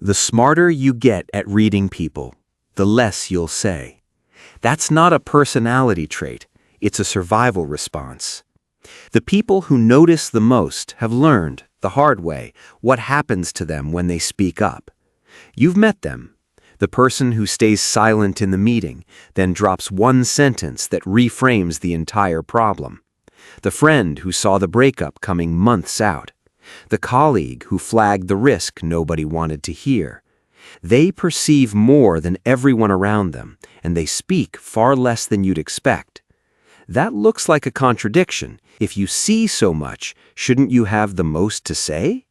The smarter you get at reading people, the less you'll say. That's not a personality trait, it's a survival response. The people who notice the most have learned, the hard way, what happens to them when they speak up. You've met them. The person who stays silent in the meeting, then drops one sentence that reframes the entire problem. The friend who saw the breakup coming months out. The colleague who flagged the risk nobody wanted to hear. They perceive more than everyone around them, and they speak far less than you'd expect. That looks like a contradiction. If you see so much, shouldn't you have the most to say?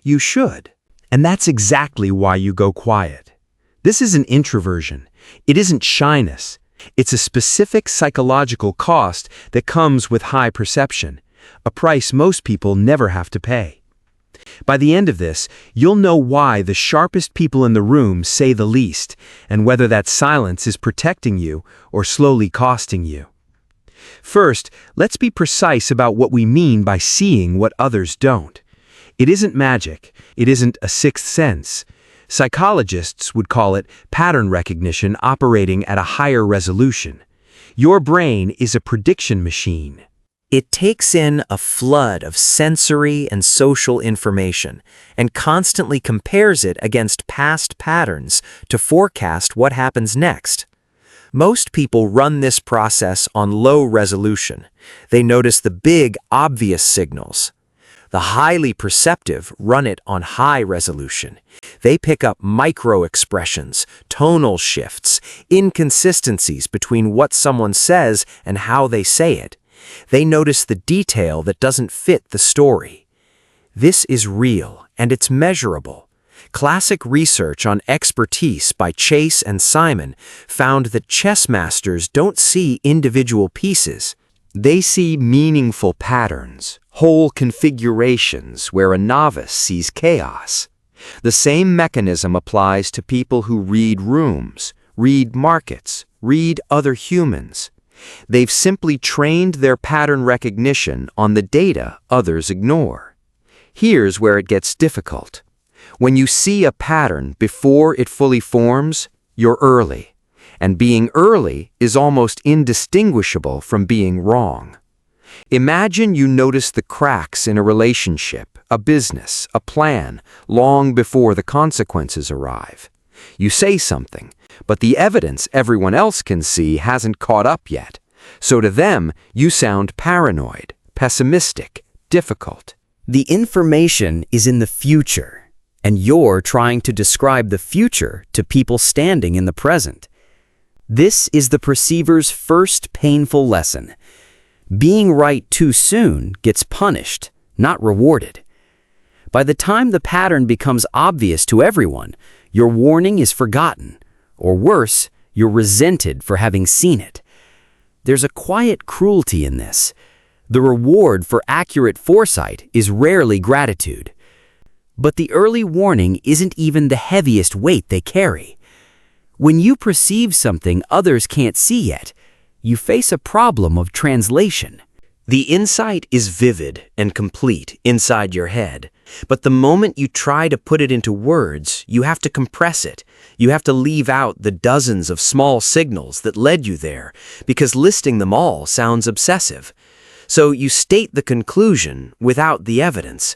You should. And that's exactly why you go quiet. This isn't introversion. It isn't shyness. It's a specific psychological cost that comes with high perception, a price most people never have to pay. By the end of this, you'll know why the sharpest people in the room say the least, and whether that silence is protecting you or slowly costing you. First, let's be precise about what we mean by seeing what others don't. It isn't magic. It isn't a sixth sense. Psychologists would call it pattern recognition operating at a higher resolution. Your brain is a prediction machine. It takes in a flood of sensory and social information and constantly compares it against past patterns to forecast what happens next. Most people run this process on low resolution. They notice the big, obvious signals. The highly perceptive run it on high resolution. They pick up micro-expressions, tonal shifts, inconsistencies between what someone says and how they say it. They notice the detail that doesn't fit the story. This is real, and it's measurable. Classic research on expertise by Chase and Simon found that chess masters don't see individual pieces. They see meaningful patterns, whole configurations where a novice sees chaos. The same mechanism applies to people who read rooms, read markets, read other humans. They've simply trained their pattern recognition on the data others ignore. Here's where it gets difficult. When you see a pattern before it fully forms, you're early. And being early is almost indistinguishable from being wrong. Imagine you notice the cracks in a relationship, a business, a plan, long before the consequences arrive. You say something, but the evidence everyone else can see hasn't caught up yet. So to them, you sound paranoid, pessimistic, difficult. The information is in the future, and you're trying to describe the future to people standing in the present. This is the perceiver's first painful lesson. Being right too soon gets punished, not rewarded. By the time the pattern becomes obvious to everyone, your warning is forgotten, or worse, you're resented for having seen it. There's a quiet cruelty in this. The reward for accurate foresight is rarely gratitude. But the early warning isn't even the heaviest weight they carry. When you perceive something others can't see yet, you face a problem of translation. The insight is vivid and complete inside your head, but the moment you try to put it into words, you have to compress it. You have to leave out the dozens of small signals that led you there, because listing them all sounds obsessive. So you state the conclusion without the evidence,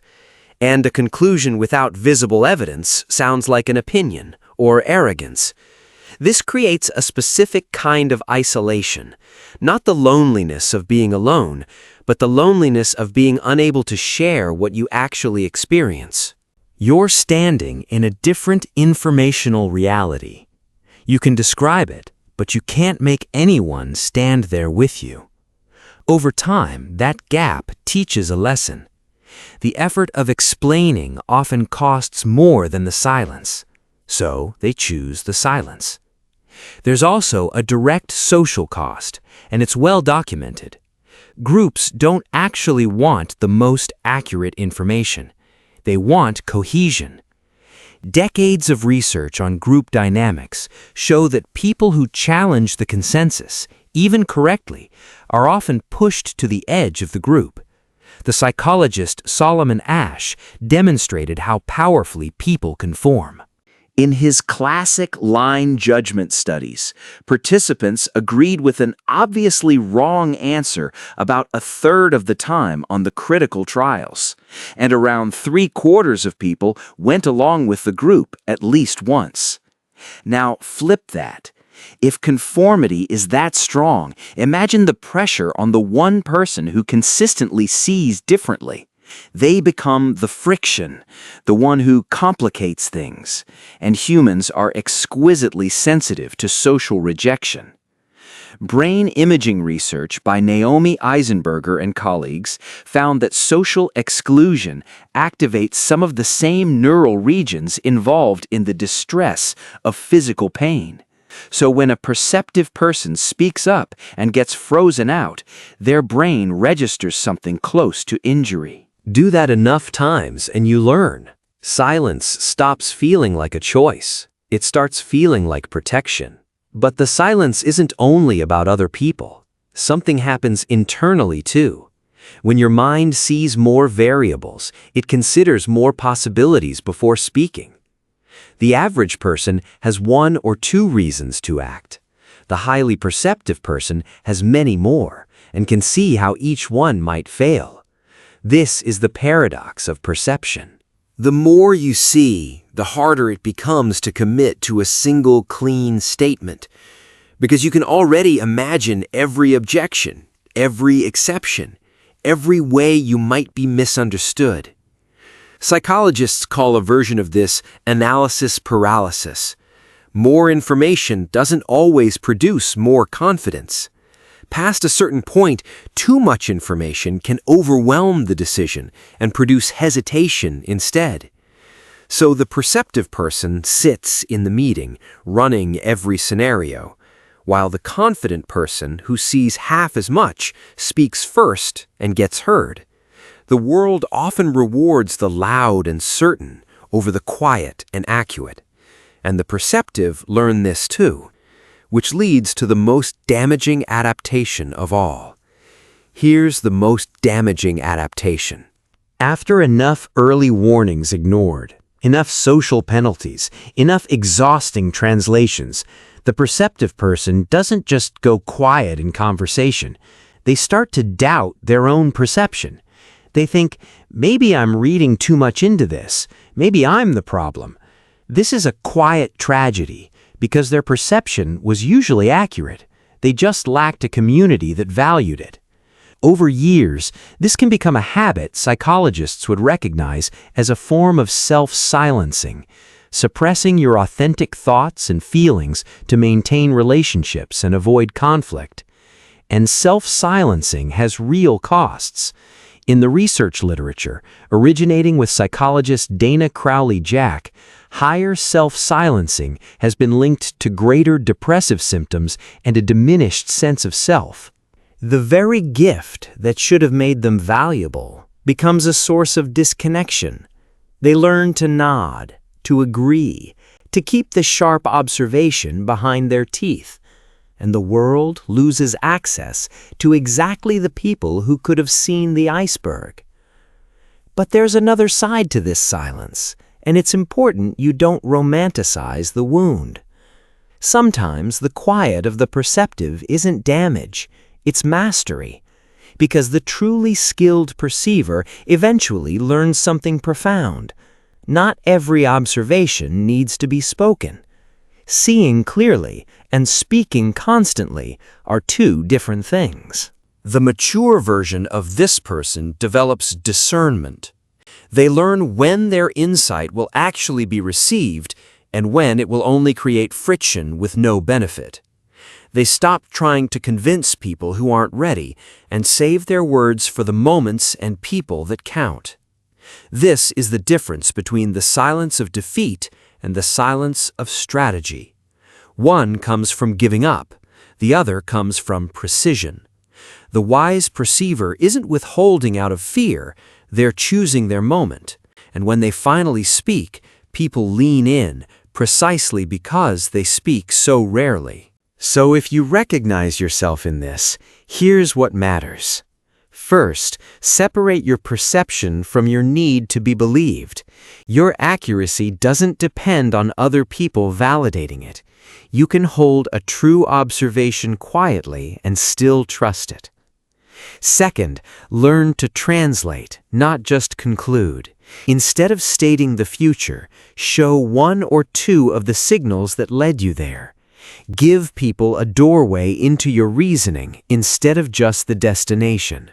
and a conclusion without visible evidence sounds like an opinion or arrogance. This creates a specific kind of isolation, not the loneliness of being alone, but the loneliness of being unable to share what you actually experience. You're standing in a different informational reality. You can describe it, but you can't make anyone stand there with you. Over time, that gap teaches a lesson. The effort of explaining often costs more than the silence, so they choose the silence. There's also a direct social cost, and it's well documented. Groups don't actually want the most accurate information. They want cohesion. Decades of research on group dynamics show that people who challenge the consensus, even correctly, are often pushed to the edge of the group. The psychologist Solomon Asch demonstrated how powerfully people conform. In his classic line judgment studies, participants agreed with an obviously wrong answer about a third of the time on the critical trials, and around 3/4 of people went along with the group at least once. Now, flip that. If conformity is that strong, imagine the pressure on the one person who consistently sees differently. They become the friction, the one who complicates things, and humans are exquisitely sensitive to social rejection. Brain imaging research by Naomi Eisenberger and colleagues found that social exclusion activates some of the same neural regions involved in the distress of physical pain. So when a perceptive person speaks up and gets frozen out, their brain registers something close to injury. Do that enough times and you learn. Silence stops feeling like a choice. It starts feeling like protection. But the silence isn't only about other people. Something happens internally too. When your mind sees more variables, it considers more possibilities before speaking. The average person has 1 or 2 reasons to act. The highly perceptive person has many more and can see how each one might fail. This is the paradox of perception. The more you see, the harder it becomes to commit to a single clean statement, because you can already imagine every objection, every exception, every way you might be misunderstood. Psychologists call a version of this analysis paralysis. More information doesn't always produce more confidence. Past a certain point, too much information can overwhelm the decision and produce hesitation instead. So the perceptive person sits in the meeting, running every scenario, while the confident person who sees half as much speaks first and gets heard. The world often rewards the loud and certain over the quiet and accurate. And the perceptive learn this too, which leads to the most damaging adaptation of all. Here's the most damaging adaptation. After enough early warnings ignored, enough social penalties, enough exhausting translations, the perceptive person doesn't just go quiet in conversation. They start to doubt their own perception. They think, maybe I'm reading too much into this. Maybe I'm the problem. This is a quiet tragedy, because their perception was usually accurate. They just lacked a community that valued it. Over years, this can become a habit psychologists would recognize as a form of self-silencing, suppressing your authentic thoughts and feelings to maintain relationships and avoid conflict. And self-silencing has real costs. In the research literature, originating with psychologist Dana Crowley-Jack, higher self-silencing has been linked to greater depressive symptoms and a diminished sense of self. The very gift that should have made them valuable becomes a source of disconnection. They learn to nod, to agree, to keep the sharp observation behind their teeth, and the world loses access to exactly the people who could have seen the iceberg. But there's another side to this silence, and it's important you don't romanticize the wound. Sometimes the quiet of the perceptive isn't damage, it's mastery, because the truly skilled perceiver eventually learns something profound. Not every observation needs to be spoken. Seeing clearly and speaking constantly are 2 different things. The mature version of this person develops discernment. They learn when their insight will actually be received and when it will only create friction with no benefit. They stop trying to convince people who aren't ready and save their words for the moments and people that count. This is the difference between the silence of defeat and the silence of strategy. One comes from giving up, the other comes from precision. The wise perceiver isn't withholding out of fear, they're choosing their moment. And when they finally speak, people lean in, precisely because they speak so rarely. So if you recognize yourself in this, here's what matters. First, separate your perception from your need to be believed. Your accuracy doesn't depend on other people validating it. You can hold a true observation quietly and still trust it. Second, learn to translate, not just conclude. Instead of stating the future, show one or two of the signals that led you there. Give people a doorway into your reasoning instead of just the destination.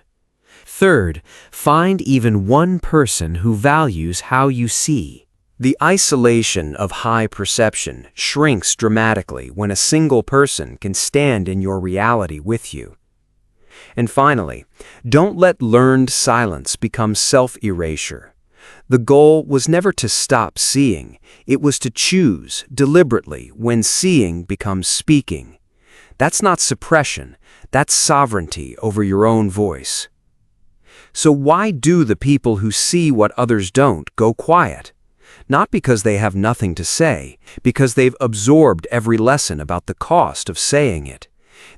Third, find even one person who values how you see. The isolation of high perception shrinks dramatically when a single person can stand in your reality with you. And finally, don't let learned silence become self-erasure. The goal was never to stop seeing, it was to choose deliberately when seeing becomes speaking. That's not suppression, that's sovereignty over your own voice. So why do the people who see what others don't go quiet? Not because they have nothing to say, because they've absorbed every lesson about the cost of saying it.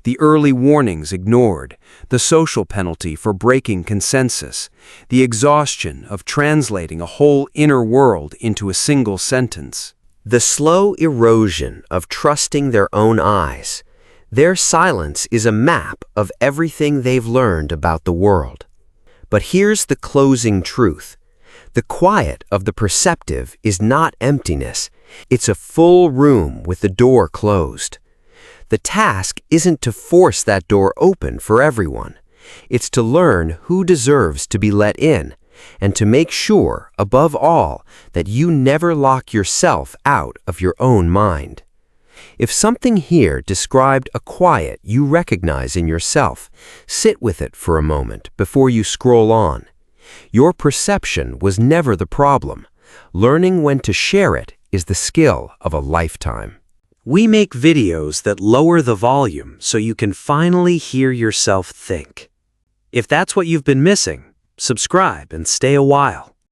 The early warnings ignored, the social penalty for breaking consensus, the exhaustion of translating a whole inner world into a single sentence. The slow erosion of trusting their own eyes. Their silence is a map of everything they've learned about the world. But here's the closing truth. The quiet of the perceptive is not emptiness. It's a full room with the door closed. The task isn't to force that door open for everyone. It's to learn who deserves to be let in, and to make sure, above all, that you never lock yourself out of your own mind. If something here described a quiet you recognize in yourself, sit with it for a moment before you scroll on. Your perception was never the problem. Learning when to share it is the skill of a lifetime. We make videos that lower the volume so you can finally hear yourself think. If that's what you've been missing, subscribe and stay a while.